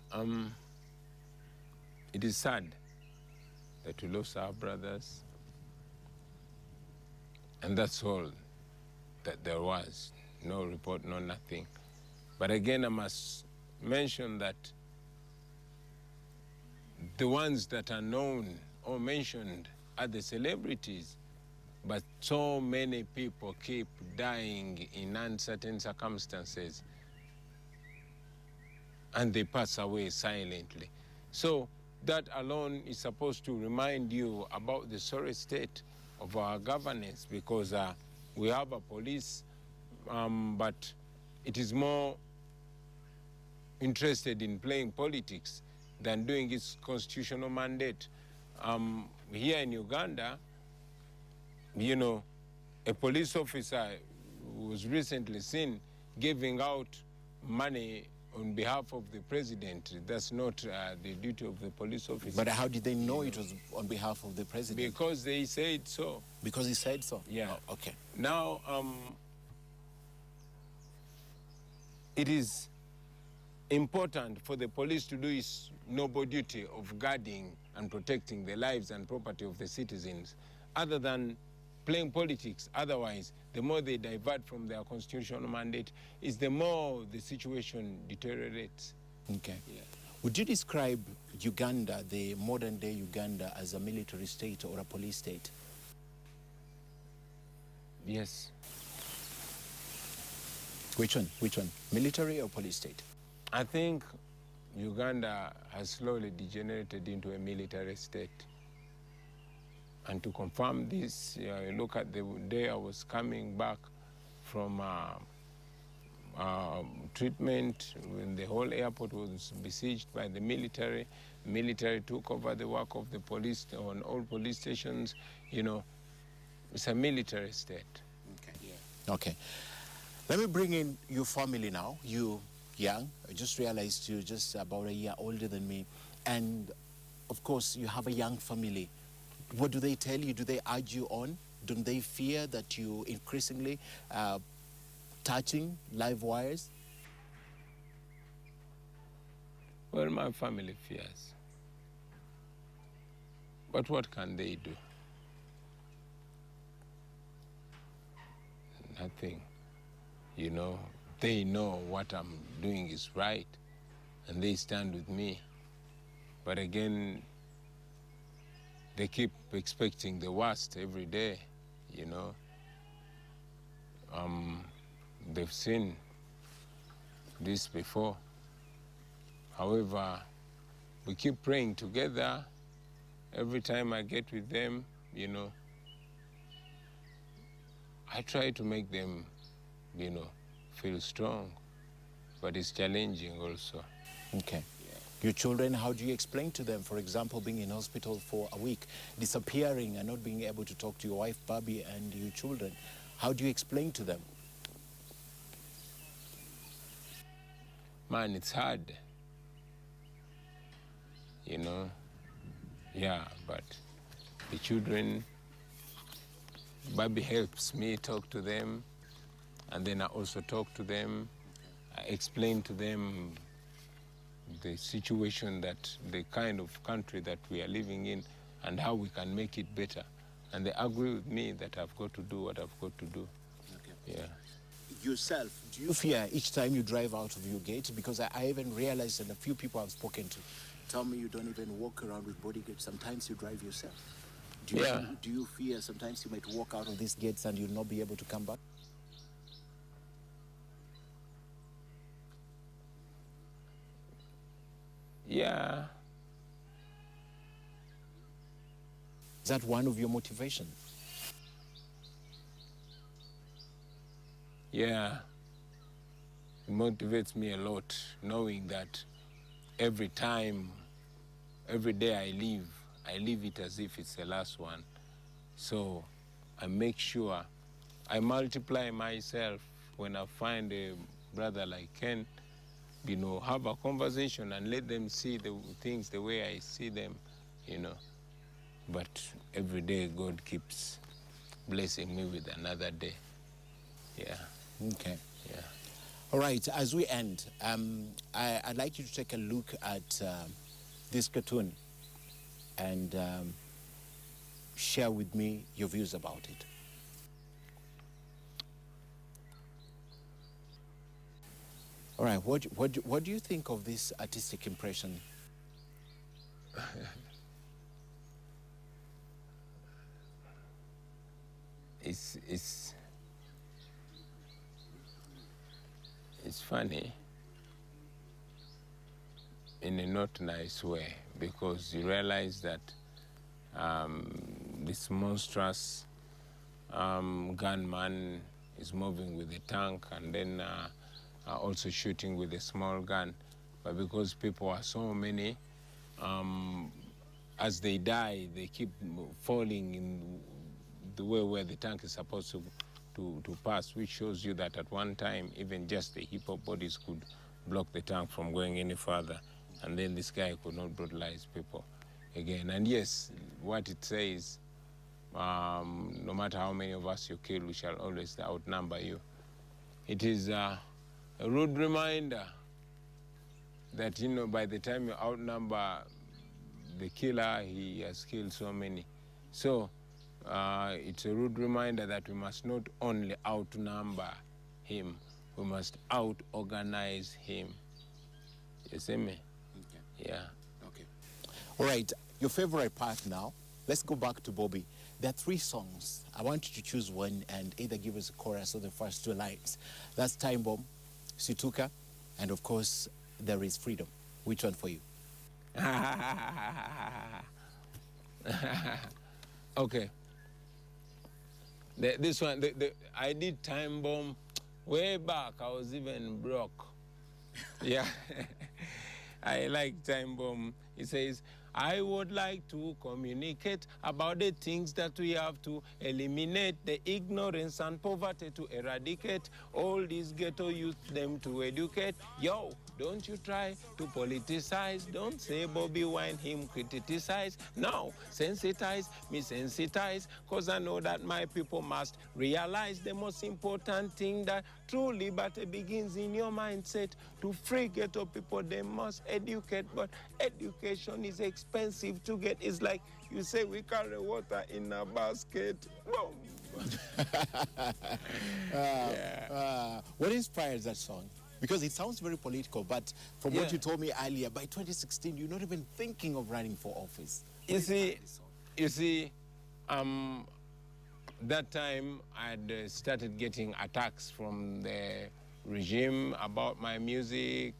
it is sad that we lost our brothers, and that's all that there was. No report, no nothing. But again, I must mention that the ones that are known or mentioned are the celebrities, but so many people keep dying in uncertain circumstances, and they pass away silently. So that alone is supposed to remind you about the sorry state of our governance, because we have a police, but it is more interested in playing politics than doing its constitutional mandate. Here in Uganda, you know, a police officer was recently seen giving out money on behalf of the president. That's not the duty of the police officer. But how did they know it was on behalf of the president? Because they said so. Because he said so? Yeah. Oh, okay. Now, it is important for the police to do its noble duty of guarding and protecting the lives and property of the citizens, other than playing politics. Otherwise, the more they divert from their constitutional mandate, is the more the situation deteriorates. Okay. Yeah. Would you describe Uganda, the modern day Uganda, as a military state or a police state? Yes. Which one? Which one? Military or police state? I think Uganda has slowly degenerated into a military state. And to confirm this, look at the day I was coming back from treatment when the whole airport was besieged by the military. Military took over the work of the police on all police stations. You know, it's a military state. Okay. Yeah. Okay. Let me bring in your family now. You young. I just realized you're just about a year older than me. And of course, you have a young family. What do they tell you? Do they urge you on? Don't they fear that you increasingly touching live wires? Well, my family fears. But what can they do? Nothing. You know, they know what I'm doing is right, and they stand with me. But again, they keep expecting the worst every day, you know. They've seen this before. However, we keep praying together. Every time I get with them, you know, I try to make them, you know, feel strong, but it's challenging also. Okay. Your children, how do you explain to them, for example, being in hospital for a week, disappearing and not being able to talk to your wife, Bobi, and your children? How do you explain to them? Man, it's hard. You know? Yeah, but the children, Bobi helps me talk to them, and then I also talk to them. I explain to them the situation, that the kind of country that we are living in and how we can make it better. And they agree with me that I've got to do what I've got to do. Okay. Yeah. Yourself, do you fear each time you drive out of your gate? Because I even realized that a few people I've spoken to tell me you don't even walk around with bodyguards. Sometimes you drive yourself. Do you fear sometimes you might walk out of these gates and you'll not be able to come back? Yeah. Is that one of your motivation? Yeah, it motivates me a lot, knowing that every time, every day I live it as if it's the last one. So I make sure I multiply myself when I find a brother like Ken, you know, have a conversation and let them see the things the way I see them, you know. But every day God keeps blessing me with another day. Yeah. Okay. Yeah. All right, as we end, I'd like you to take a look at this cartoon and share with me your views about it. All right, what do you think of this artistic impression? It's funny in a not nice way, because you realize that this monstrous gunman is moving with a tank and then also shooting with a small gun. But because people are so many, as they die, they keep falling in the way where the tank is supposed to pass, which shows you that at one time, even just the hip-hop bodies could block the tank from going any further. And then this guy could not brutalize people again. And yes, what it says, no matter how many of us you kill, we shall always outnumber you. It is a rude reminder that, you know, by the time you outnumber the killer, he has killed so many. So it's a rude reminder that we must not only outnumber him, we must out-organize him. You see me? Okay. Yeah. Okay. All right, your favorite part now. Let's go back to Bobi. There are 3 songs. I want you to choose one and either give us a chorus or the first 2 lines. That's Time Bomb, Situka, and of course, there is Freedom. Which one for you? Okay. This one, I did Time Bomb way back. I was even broke. Yeah. I like Time Bomb. It says, I would like to communicate about the things that we have to eliminate, the ignorance and poverty to eradicate, all these ghetto youth, them to educate. Yo, don't you try to politicize. Don't say Bobi Wine, him criticize. No, sensitize, me sensitize, because I know that my people must realize the most important thing, that true liberty begins in your mindset. To free ghetto people, they must educate, but education is expensive to get. It's like you say we carry water in a basket. What inspires that song? Because it sounds very political, but from what you told me earlier, by 2016, you're not even thinking of running for office. You see, that time I'd started getting attacks from the regime about my music.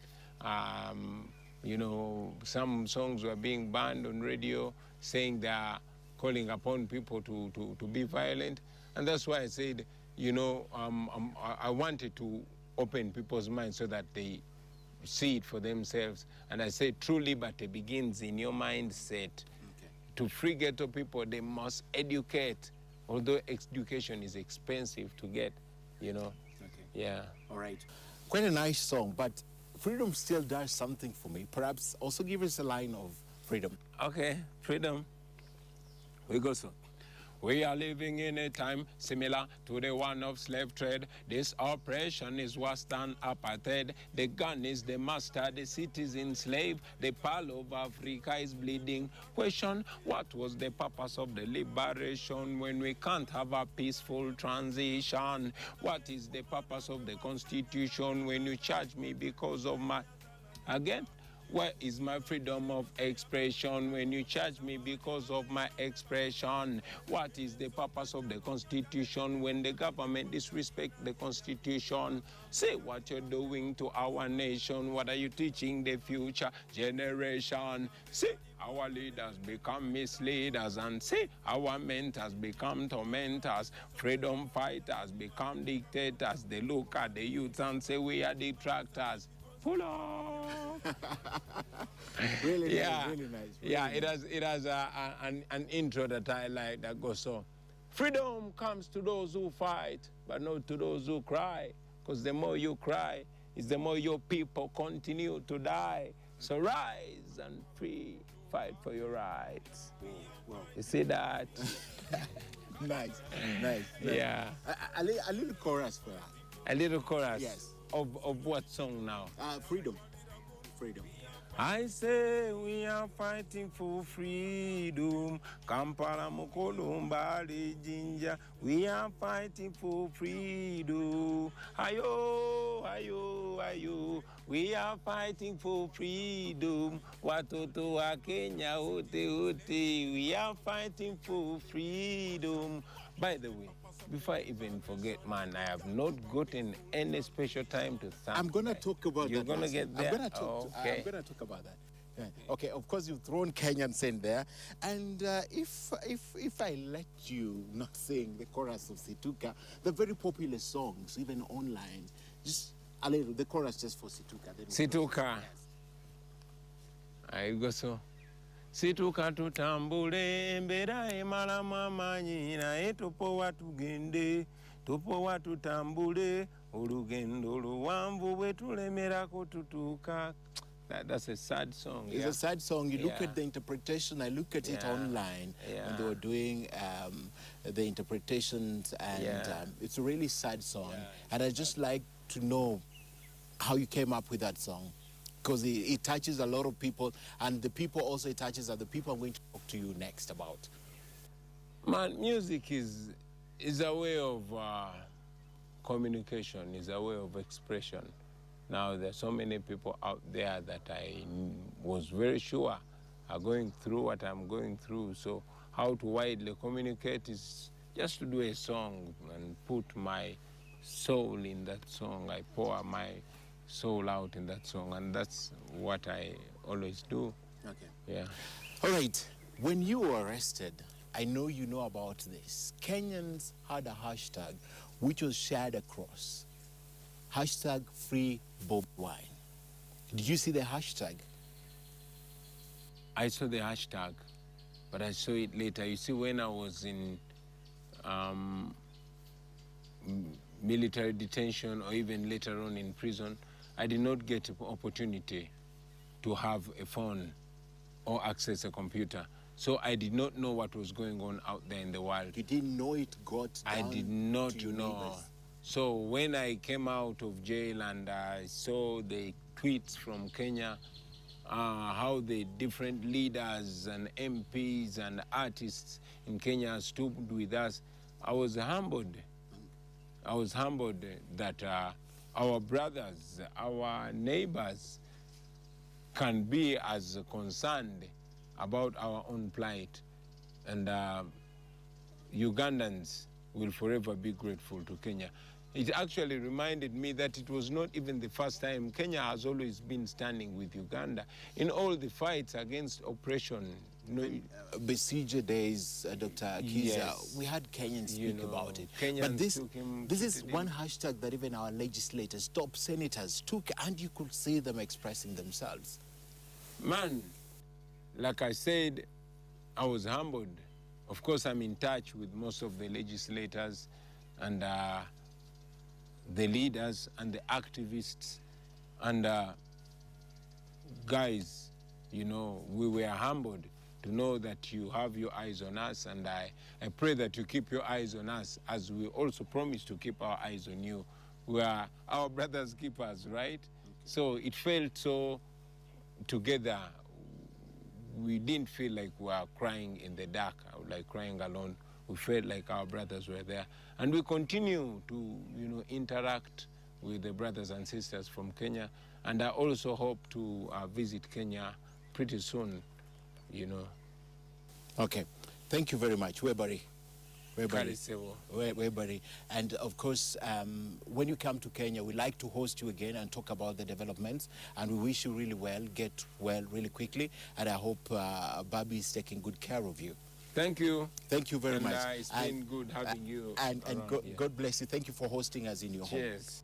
You know, some songs were being banned on radio, saying they are calling upon people to be violent. And that's why I said, you know, I wanted to open people's minds so that they see it for themselves. And I said, true liberty begins in your mindset. Okay. To free ghetto people, they must educate, although education is expensive to get, you know. Okay. Yeah. All right. Quite a nice song, but Freedom still does something for me. Perhaps also give us a line of Freedom. Okay, Freedom. We go so. We are living in a time similar to the one of slave trade. This oppression is worse than apartheid. The gun is the master, the city enslaved. The pearl of Africa is bleeding. Question, what was the purpose of the liberation when we can't have a peaceful transition? What is the purpose of the Constitution when you charge me because of my... Again, Where is my freedom of expression when you charge me because of my expression? What is the purpose of the Constitution when the government disrespect the Constitution? Say what you're doing to our nation. What are you teaching the future generation? See, our leaders become misleaders, and see, our mentors become tormentors. Freedom fighters become dictators. They look at the youth and say we are detractors. Pull up. Really Yeah, nice, really nice. Really yeah. nice. It has an intro that I like that goes so. Freedom comes to those who fight, but not to those who cry. Because the more you cry, is the more your people continue to die. So rise and free, fight for your rights. Wow. You see that? Nice, nice. Yeah. A little chorus for that. A little chorus. Yes. Of what song now? Freedom. Freedom. I say we are fighting for freedom. Kampala Mukolumba Jinja. We are fighting for freedom. Ayo, ayo, ayo. We are fighting for freedom. Watoto wa Kenya ote ote. We are fighting for freedom. By the way, before I even forget, man, I have not gotten any special time to thank. I'm gonna talk about You're that. gonna get there. I'm gonna talk about that. Yeah. Okay, of course you've thrown Kenyans in there, and if I let you not sing the chorus of Situka, the very popular songs, even online, just a little, the chorus just for Situka. Situka. I go so. Situka tutambule mbera emala mamanyi naye tupowa tugende tupowa tutambule olugendo luwanvu bwe tulemerako tutuuka. That's a sad song. It's yeah? a sad song. You look Yeah. at the interpretation. I look at it online when they were doing the interpretations, and it's a really sad song. And I just like to know how you came up with that song, because it touches a lot of people, and the people also it touches are the people I'm going to talk to you next about. Man, music is a way of communication, is a way of expression. Now, there are so many people out there that I was very sure are going through what I'm going through. So how to widely communicate is just to do a song and put my soul in that song. I pour my soul out in that song, and that's what I always do. Okay. Yeah. All right. When you were arrested, I know you know about this. Kenyans had a hashtag which was shared across. Hashtag free Bobi Wine. Did you see the hashtag? I saw the hashtag, but I saw it later. You see, when I was in military detention or even later on in prison, I did not get an opportunity to have a phone or access a computer. So I did not know what was going on out there in the world. You didn't know it got down I did not to your know. neighbors. So when I came out of jail and I saw the tweets from Kenya, how the different leaders and MPs and artists in Kenya stood with us, I was humbled. I was humbled that our brothers, our neighbors can be as concerned about our own plight. And Ugandans will forever be grateful to Kenya. It actually reminded me that it was not even the first time. Kenya has always been standing with Uganda in all the fights against oppression. Besieger days, Dr. Akiza, Yes. we had Kenyans speak about it. Kenyans But this is took it one in. hashtag that even our legislators, top senators took, and you could see them expressing themselves. Man, like I said, I was humbled. Of course, I'm in touch with most of the legislators and the leaders and the activists. And guys, you know, we were humbled to know that you have your eyes on us, and I pray that you keep your eyes on us as we also promise to keep our eyes on you. We are our brothers keepers, right? So it felt so together. We didn't feel like we were crying in the dark, like crying alone. We felt like our brothers were there. And we continue to, you know, interact with the brothers and sisters from Kenya. And I also hope to visit Kenya pretty soon, you know. Okay. Thank you very much. Webari. Karisewo. Webari. And of course, when you come to Kenya, we like to host you again and talk about the developments. And we wish you really well, get well really quickly. And I hope Bobi is taking good care of you. Thank you. Thank you very much. It's been good having you. And God bless you. Thank you for hosting us in your home. Cheers.